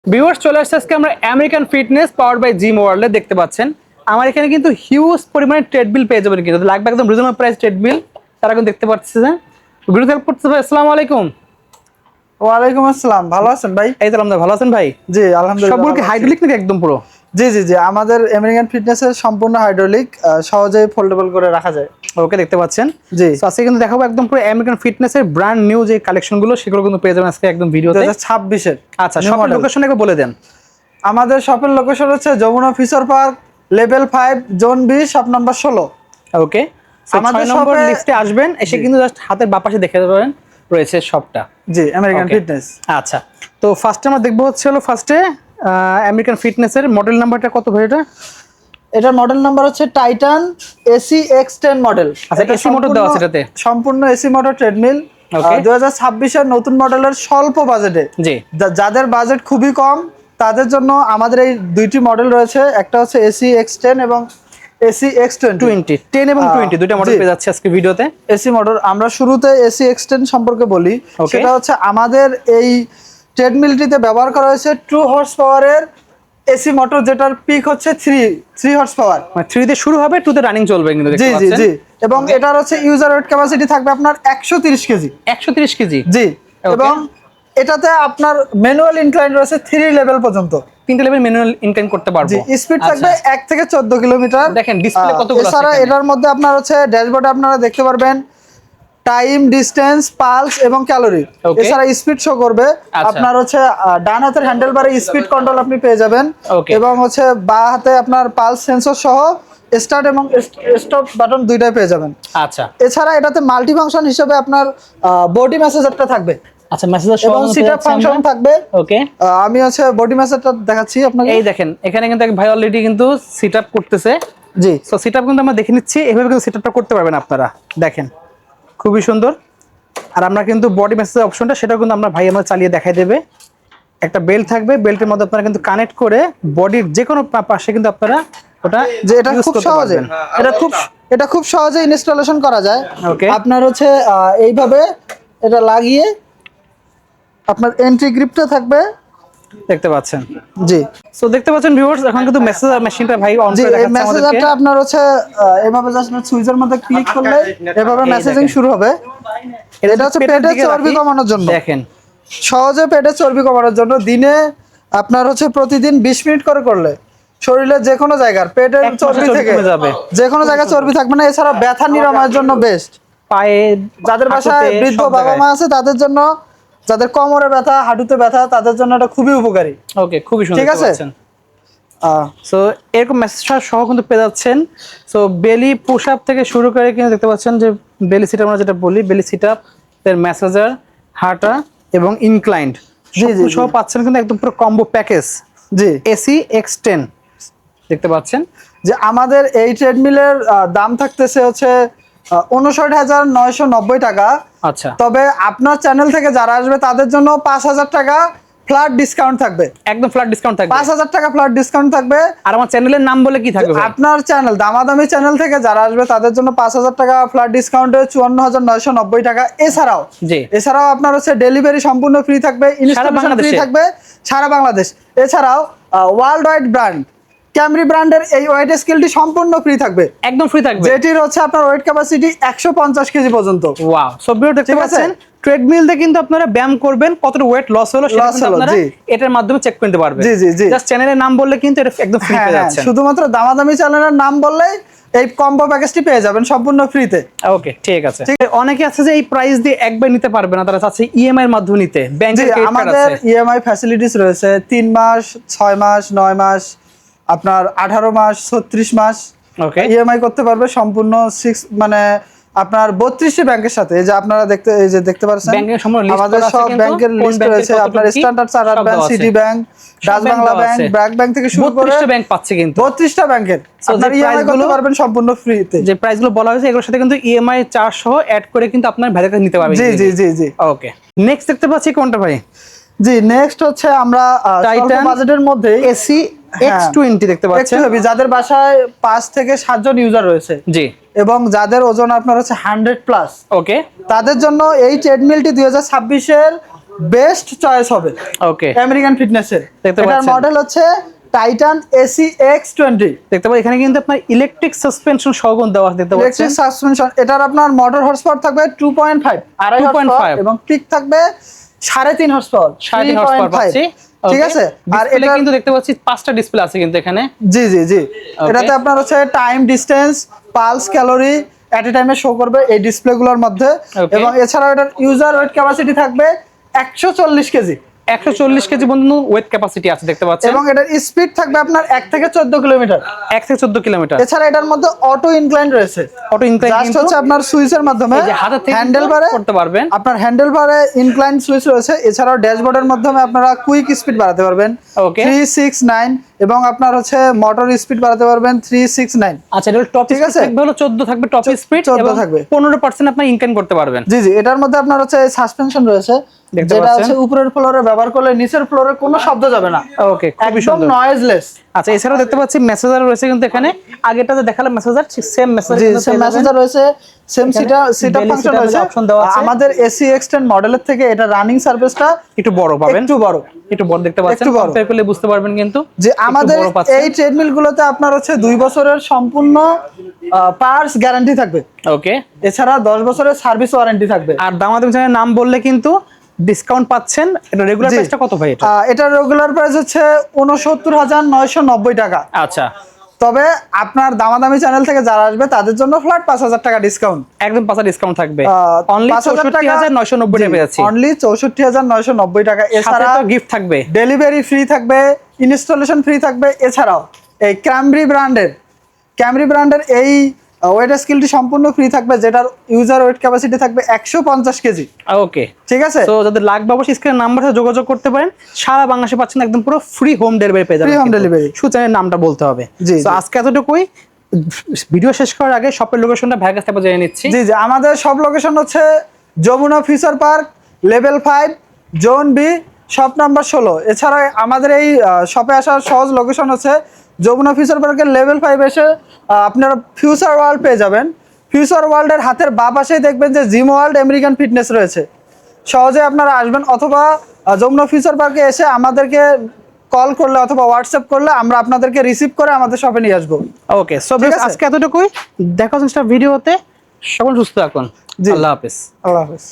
Viewers চলে আসছে আজকে আমরা American fitness powered by gym ওয়ার্ল্ডে দেখতে পাচ্ছেন। আমার এখানে কিন্তু হিউজ পরিমাণে ট্রেডমিল পেয়ে যাবেন, কিন্তু লাগবে একদম রিজনেবল প্রাইস ট্রেডমিল। তারা কিন্তু দেখতে পাচ্ছেন ভিডিও হেল্প করতেছে ভাই। আসসালামু আলাইকুম। ওয়ালাইকুম আসসালাম, ভালো আছেন ভাই? এই তো আলহামদুলিল্লাহ, ভালো আছেন ভাই? জি আলহামদুলিল্লাহ। সবগুলো কি হাইড্রোলিক নাকি একদম পুরো? জি আমাদের আমেরিকান ফিটনেসের সম্পূর্ণ হাইড্রোলিক, সহজেই ফোল্ডেবল করে রাখা যায়। ওকে, দেখতে পাচ্ছেন। জি তো আজকে কিন্তু দেখাবো একদম পুরো আমেরিকান ফিটনেসের ব্র্যান্ড নিউ যে কালেকশনগুলো, সেগুলো কিন্তু পেয়ে যাবেন আজকে একদম ভিডিওতে। 2026 এর। আচ্ছা, শপের লোকেশন একবার বলে দেন। আমাদের শপের লোকেশন হচ্ছে Jamuna Future Park, level 5, zone 20, shop number 16। Okay, আমাদের 6 নম্বর শপে লিস্টে আসবেন, এসে কিন্তু জাস্ট হাতের বাঁ পাশে দেখে পারেন রয়েছে শপটা। জি আমেরিকান Okay. ফিটনেস। আচ্ছা, তো ফার্স্টে আমরা দেখবো হচ্ছে হলো ফার্স্টে আমেরিকান ফিটনেসের মডেল নাম্বারটা কত ভাই? এটার মডেল নাম্বার হচ্ছে টাইটান এসি X10 মডেল। আচ্ছা, এসি মোটর দেওয়া আছে এটাতে? সম্পূর্ণ এসি মোটর ট্রেডমিল। Okay. 2026 এর নতুন মডেলের স্বল্প বাজেটে, জি। যাদের বাজেট খুবই কম তাদের জন্য আমাদের এই দুইটি মডেল রয়েছে। একটা হচ্ছে এসি X10 এবং এসি X20। 10 এবং 20 দুইটা মডেল জি। পেয়ে যাচ্ছে আজকে ভিডিওতে। এসি মডেল আমরা শুরুতে এসি X10 সম্পর্কে বলি। Okay. সেটা হচ্ছে আমাদের এই ট্রেডমিলটিতে ব্যবহার করা হয়েছে 2 হর্স পাওয়ারের এসি মোটর, যেটার পিক হচ্ছে 3 হর্স পাওয়ার। মানে 3 তে শুরু হবে, 2 তে রানিং চলবে কিন্তু দেখতে জি পাচ্ছেন। জি এবং এটার হচ্ছে ইউজার ওয়েট ক্যাপাসিটি থাকবে আপনার 130 কেজি। 130 কেজি। জি। Okay. এবং এটাতে আপনার ম্যানুয়াল ইনক্লাইন রয়েছে 3 লেভেল পর্যন্ত। 3টে লেভেল ম্যানুয়াল ইনক্লাইন করতে পারবো। জি, স্পিড থাকবে 1 থেকে 14 কিলোমিটার। দেখেন ডিসপ্লে কতগুলো আছে এছাড়া এখানে। এটার মধ্যে আপনার হচ্ছে ড্যাশবোর্ডে আপনারা দেখতে পারবেন টাইম, ডিসটেন্স, পালস এবং ক্যালোরি। Okay. এছাড়া স্পিড শো করবে। আচ্ছা। আপনার হচ্ছে ডান হাতের হ্যান্ডেলবারে স্পিড কন্ট্রোল আপনি পেয়ে যাবেন। Okay. এবং হচ্ছে বাঁ হাতে আপনার পালস সেন্সর সহ স্টার্ট এবং স্টপ বাটন দুইটাই পেয়ে যাবেন। আচ্ছা এছাড়া এটাতে মাল্টি ফাংশন হিসেবে আপনার বডি ম্যাসেজারটা থাকবে আচ্ছা, মেসেজ এবং সিটআপ ফাংশন থাকবে। ওকে, আমি হচ্ছে বডি ম্যাসেজটা দেখাচ্ছি আপনাকে। এই দেখেন এখানে কিন্তু এক ভাই অলরেডি কিন্তু সিটআপ করতেছে। জি সো সিটআপ কিন্তু আমরা দেখে নিচ্ছি, এভাবে কিন্তু সিটআপটা করতে পারবেন আপনারা। দেখেন খুবই সুন্দর। আর আমরা কিন্তু বডি মেসেজ অপশনটা সেটাও কিন্তু আমরা ভাই আমরা চালিয়ে দেখাই দেবে। একটা বেল্ট থাকবে, বেল্টের মধ্যে আপনারা কিন্তু কানেক্ট করে বডির যে কোনো পাশে কিন্তু আপনারা ওটা যে এটা use খুব করতে সহজে পারবেন। এটা খুব সহজে ইনস্টলেশন করা যায়। Okay. আপনার হচ্ছে এইভাবে এটা লাগিয়ে আপনার এন্ট্রি গ্রিপটা থাকবে। দেখতে পাচ্ছেন। জি সো দেখতে পাচ্ছেন ভিউয়ার্স, এখন কিন্তু মেসেজ মেশিনটা ভাই অন জি করে এই দেখাচ্ছে আমাদেরকে। মেসেজারটা আপনার হচ্ছে এভাবে জাস্ট সুইচের মধ্যে ক্লিক করলে এভাবে এই মেসেজিং দেখেন। শুরু হবে। এটা হচ্ছে পেটের পেটের দিকে চর্বি রাখি। কমানোর জন্য। দেখেন সহজে পেটের চর্বি কমানোর জন্য দিনে আপনার হচ্ছে প্রতিদিন 20 মিনিট করে করলে শরীরের যে কোনো জায়গার পেটের এক মাসে চর্বি চর্বি থেকে কমে যাবে। যে কোনো জায়গায় চর্বি থাকবে না। এছাড়া ব্যথা নিরাময়ের জন্য বেস্ট। পায়ে, যাদের বাসায় হাঁটুতে, বৃদ্ধ সব বাবা জায়গায়। মা আছে তাদের জন্য, যাদের কোমরে ব্যথা, হাঁটুতে ব্যথা, তাদের জন্য এটা খুবই উপকারী। ওকে, খুবই সুন্দর। ঠিক আছে। সো এরকম মেসেজটা সহ কিন্তু পেয়ে যাচ্ছেন। সো বেলি পুশ আপ থেকে শুরু করে কিন্তু দেখতে পাচ্ছেন যে বেলি সিট আমরা যেটা বলি, বেলি সিট আপ এর মেসেজার, হাঁটা এবং ইনক্লাইন্ড সহ পাচ্ছেন কিন্তু একদম পুরো কম্বো প্যাকেজ। জি এসি X10 দেখতে পাচ্ছেন। যে আমাদের এই ট্রেডমিলের দাম থাকতেছে হচ্ছে 59,990 টাকা। আচ্ছা, তবে আপনার চ্যানেল থেকে যারা আসবে তাদের জন্য 5,000 টাকা ফ্ল্যাট ডিসকাউন্ট থাকবে। একদম ফ্ল্যাট ডিসকাউন্ট থাকবে। 5,000 টাকা ফ্ল্যাট ডিসকাউন্ট থাকবে। আর আমার চ্যানেলের নাম বলে কি থাকবে ভাই? আপনার চ্যানেল দামাদামি চ্যানেল থেকে যারা আসবে তাদের জন্য 5,000 টাকা ফ্ল্যাট ডিসকাউন্টে 54,990 টাকা। জি। এছাড়াও আপনার হচ্ছে ডেলিভারি সম্পূর্ণ ফ্রি থাকবে, ইনস্টলেশন ফ্রি বাংলাদেশে? থাকবে সারা বাংলাদেশ। এছাড়াও ওয়ার্ল্ড ওয়াইড ব্র্যান্ড ক্যামরি ব্র্যান্ডের এই ওয়েট স্কেলটি সম্পূর্ণ ফ্রি থাকবে, একদম ফ্রি থাকবে, যেটির হচ্ছে আপনার ওয়েট ক্যাপাসিটি 150 কেজি পর্যন্ত। ওয়াও। সো ভিডিও দেখতে ঠিক আছে। পাচ্ছেন ট্রেডমিল দিয়ে কিন্তু আপনারা ব্যায়াম করবেন, কতটা ওয়েট লস হলো সেটা কিন্তু আপনারা জি। এটার মাধ্যমে চেক করতে পারবেন। জি জাস্ট চ্যানেলের নাম বললে কিন্তু এটা একদম ফ্রি পেয়ে যাচ্ছেন। শুধুমাত্র দামাদামি চ্যানেলের নাম বললেই এই কম্বো প্যাকেজটি পেয়ে যাবেন সম্পূর্ণ ফ্রিতে। ওকে, ঠিক আছে। অনেকে আছে যে এই প্রাইস দিয়ে একবার নিতে পারবে না, তারা চাচ্ছে ইএমআই এর মাধ্যমে নিতে। ব্যাংকের ক্রেডিট কার্ড আমাদের আছে? ইএমআই ফ্যাসিলিটিস রয়েছে 3 মাস, 6 মাস, 9 মাস, আপনার 18 মাস, 36 মাস ওকে, ইএমআই করতে পারবে সম্পূর্ণ 6 মানে আপনার 32টি ব্যাংকের সাথে। এই যে আপনারা দেখতে পাচ্ছেন ব্যাংকের সম্পূর্ণ লিস্ট আমাদের করা আছে, সব কিন্তু ব্যাংকের কোন লিস্ট ব্যাংকের রয়েছে। কতটুকু আপনার কি স্ট্যান্ডার্ড চার্টার্ড সব ব্যাংক, দেওয়া আছে। City bank, Dutch bank Bangla দেওয়া ব্যাংক, আছে। ব্র্যাক ব্যাংক থেকে শুরু করে 32টা ব্যাংক পাচ্ছে কিন্তু। 32টা ব্যাংকের So, আপনার যে ইএমআই করতে প্রাইসগুলো- পারবেন সম্পূর্ণ ফ্রিতে। যে প্রাইসগুলো বলা হয়েছে এগুলোর সাথে কিন্তু ইএমআই চার্জ সহ অ্যাড করে কিন্তু আপনার ভ্যালুটা নিতে পারবেন। জি ওকে, নেক্সট দেখতে পাচ্ছি কোনটা ভাই? জি নেক্সট হচ্ছে আমরা টাইটান বাজেটের মধ্যে এসি X20 দেখতে পাচ্ছেন। একটু হেভি, যাদের বাসায় 5 থেকে 7 জন ইউজার রয়েছে জি, এবং যাদের ওজন আপনার হচ্ছে 100 প্লাস, ওকে, তাদের জন্য এই ট্রেডমিলটি 2026 এর বেস্ট চয়েস হবে ওকে, আমেরিকান ফিটনেসের। দেখতে এটার পাচ্ছেন। মডেল হচ্ছে টাইটান এসি X20। দেখতে পাচ্ছেন এখানে কিন্তু আপনার ইলেকট্রিক সাসপেনশন সহ কিন্তু দেওয়া আছে, দেখতে পাচ্ছেন। ইলেকট্রিক সাসপেনশন, এটার আপনার মোটর হর্স পাওয়ার থাকবে 2.5 আড়াই 2.5 horsepower, এবং পিক থাকবে 3.5 horsepower 3.5 হর্সপাওয়ার পাচ্ছি। ঠিক আছে। আর এটা এটা কিন্তু দেখতে পাচ্ছি 5টা ডিসপ্লে আছে কিন্তু এখানে। জি জি জি, এটাতে আপনার হচ্ছে টাইম, ডিসটেন্স, পালস, ক্যালোরি এট এ টাইমে শো করবে এই ডিসপ্লে গুলোর মধ্যে। Okay. এবং এছাড়াও এটার ইউজার ওয়েট ক্যাপাসিটি থাকবে 140 কেজি, 140 কেজি বন্ধু ওয়েট ক্যাপাসিটি আছে, দেখতে পাচ্ছেন। এবং এটার স্পিড থাকবে আপনার 1 থেকে 14 কিলোমিটার। 1 থেকে 14 কিলোমিটার। এছাড়া এটার মধ্যে অটো ইনক্লাইন রয়েছে। অটো ইনক্লাইন জাস্ট কিন্তু হচ্ছে আপনার সুইচের মাধ্যমে এই যে হাতের থেকে হ্যান্ডেল বারে করতে পারবেন। আপনার হ্যান্ডেল বারে ইনক্লাইন সুইচ রয়েছে। এছাড়াও ড্যাশবোর্ডের মাধ্যমে আপনারা কুইক স্পিড বাড়াতে পারবেন Okay. 369, এবং আপনার হচ্ছে মোটর স্পিড বাড়াতে পারবেন 369। আচ্ছা, এটা টপ ঠিক আছে। থাকবে হলো 14 থাকবে টপ স্পিড, 14 এবং থাকবে। 15% আপনি ইনক্লাইন করতে পারবেন। জি জি, এটার মধ্যে আপনার হচ্ছে সাসপেনশন রয়েছে, দেখতে যেটা পাচ্ছেন। হচ্ছে উপরের ফ্লোরে ব্যবহার করলে নিচের ফ্লোরে কোনো শব্দ যাবে না, ওকে, খুবই একদম সুন্দর। নয়েজলেস। আচ্ছা, এছাড়াও দেখতে পাচ্ছি মেসেজার রয়েছে কিন্তু এখানে। আগেরটাতে দেখালাম মেসেজার, সেম মেসেজ জি, সেম মেসেঞ্জার রয়েছে, same setup belly function setup রয়েছে। option দেওয়া আছে। আমাদের এসি X10 মডেলের থেকে এটা রানিং সার্ভিসটা একটু বড় পাবেন, একটু বড়। একটু বড় দেখতে পাচ্ছেন। একটু বড়। কম্পেয়ার করলে বুঝতে পারবেন কিন্তু যে একটু আমাদের বড় পাচ্ছেন। এই ট্রেডমিল গুলোতে আপনার হচ্ছে 2 বছরের সম্পূর্ণ পার্টস গ্যারান্টি থাকবে। ওকে, এছাড়া 10 বছরের সার্ভিস ওয়ারেন্টি থাকবে। আর দামাদামি চ্যানেলের নাম বললে কিন্তু ডিসকাউন্ট পাচ্ছেন। এটা রেগুলার জি। প্রাইসটা কত ভাই এটা? এটার রেগুলার প্রাইস হচ্ছে 69,990 টাকা। আচ্ছা, তবে আপনার দামাদামি চ্যানেল থেকে যারা আসবে তাদের জন্য ফ্ল্যাট 5,000 টাকা ডিসকাউন্ট। একদম 5 ডিসকাউন্ট থাকবে। অনলি 5,000 টাকা 64,990 টাকা পেয়ে যাচ্ছি। অনলি 64,990 টাকা। সাথে এছাড়া তো গিফট থাকবে। ডেলিভারি ফ্রি থাকবে, ইনস্টলেশন ফ্রি থাকবে। এছাড়াও এই ক্যামরি ব্র্যান্ডের এই ওয়েট স্কেলটি সম্পূর্ণ ফ্রি থাকবে, যেটার ইউজার ওয়েট ক্যাপাসিটি থাকবে 150 কেজি। ওকে, ঠিক আছে। তো যাদের লাগবে অবশ্যই স্ক্রিনের নাম্বারে যোগাযোগ করতে পারেন। সারা বাংলাদেশে পাচ্ছেন একদম পুরো ফ্রি হোম ডেলিভারি পেয়ে যাবেন। Free home delivery। শুধু চ্যানেলের নামটা বলতে হবে। জি, তো জি। আজকে এতটুকুই। ভিডিও শেষ করার আগে শপের লোকেশনটা ভাইয়ের কাছ থেকে জেনে নিচ্ছি। জি জি, আমাদের সব লোকেশন হচ্ছে Jamuna Future Park, level 5, zone B, shop number 16। এছাড়া আমাদের এই শপে আসার সহজ লোকেশন হচ্ছে যমুনা ফিউচার পার্কের লেভেল 5 এসে আপনারা ফিউচার ওয়ার্ল্ড পেয়ে যাবেন। ফিউচার ওয়ার্ল্ডের হাতের বাঁ পাশেই দেখবেন যে জিম ওয়ার্ল্ড আমেরিকান ফিটনেস রয়েছে। সহজে আপনারা আসবেন, অথবা যমুনা ফিউচার পার্কে এসে আমাদেরকে কল করলে অথবা হোয়াটসঅ্যাপ করলে আমরা আপনাদেরকে রিসিভ করে আমাদের শপে নিয়ে আসবো। ওকে, সো ঠিক আছে। আজকে এতটুকুই। দেখা হচ্ছে ভিডিওতে। সকল সুস্থ থাকুন। জি। আল্লাহ হাফেজ। আল্লাহ হাফেজ।